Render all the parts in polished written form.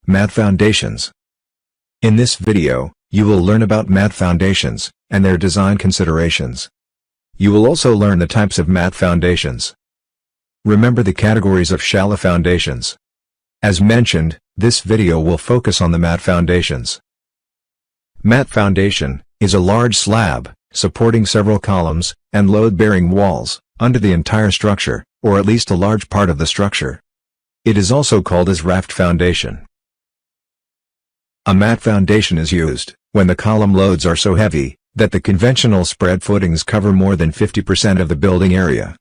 Mat foundations. In this video, you will learn about mat foundations and their design considerations. You will also learn the types of mat foundations. Remember the categories of shallow foundations. As mentioned, this video will focus on the mat foundations. Mat foundation is a large slab, supporting several columns and load-bearing walls, under the entire structure, or at least a large part of the structure. It is also called as raft foundation. A mat foundation is used when the column loads are so heavy that the conventional spread footings cover more than 50% of the building area.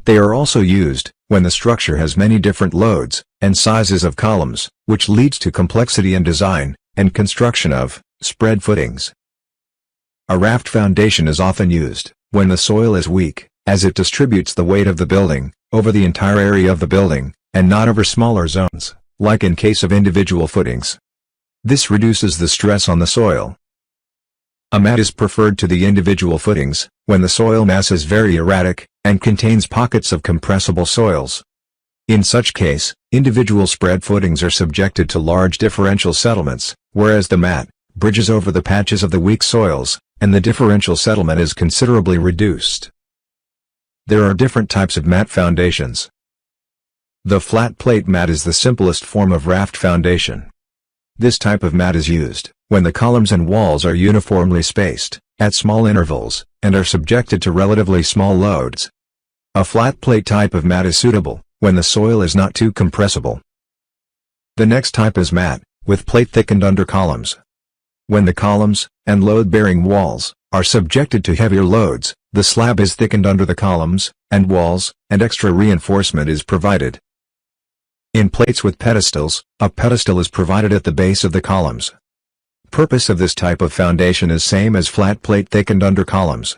They are also used when the structure has many different loads and sizes of columns, which leads to complexity in design and construction of spread footings. A raft foundation is often used when the soil is weak, as it distributes the weight of the building over the entire area of the building, and not over smaller zones, like in case of individual footings. This reduces the stress on the soil. A mat is preferred to the individual footings when the soil mass is very erratic and contains pockets of compressible soils. In such case, individual spread footings are subjected to large differential settlements, whereas the mat bridges over the patches of the weak soils, and the differential settlement is considerably reduced. There are different types of mat foundations. The flat plate mat is the simplest form of raft foundation. This type of mat is used when the columns and walls are uniformly spaced, at small intervals, and are subjected to relatively small loads. A flat plate type of mat is suitable when the soil is not too compressible. The next type is mat with plate thickened under columns. When the columns and load-bearing walls are subjected to heavier loads, the slab is thickened under the columns and walls, and extra reinforcement is provided. In plates with pedestals, a pedestal is provided at the base of the columns. Purpose of this type of foundation is same as flat plate thickened under columns.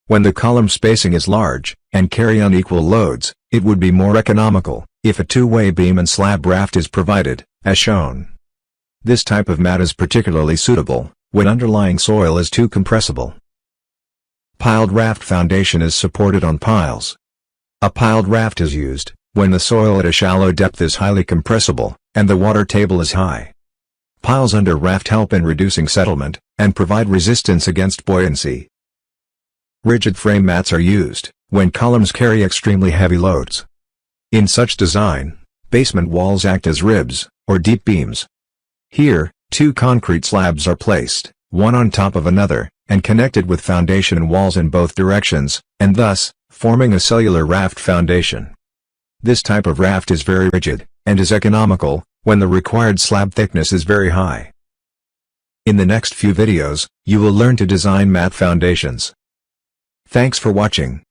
When the column spacing is large and carry unequal loads, it would be more economical if a two-way beam and slab raft is provided, as shown. This type of mat is particularly suitable when underlying soil is too compressible. Piled raft foundation is supported on piles. A piled raft is used when the soil at a shallow depth is highly compressible and the water table is high. Piles under raft help in reducing settlement and provide resistance against buoyancy. Rigid frame mats are used when columns carry extremely heavy loads. In such design, basement walls act as ribs or deep beams. Here, two concrete slabs are placed, one on top of another, and connected with foundation walls in both directions, and thus, forming a cellular raft foundation. This type of raft is very rigid, and is economical when the required slab thickness is very high. In the next few videos, you will learn to design mat foundations. Thanks for watching.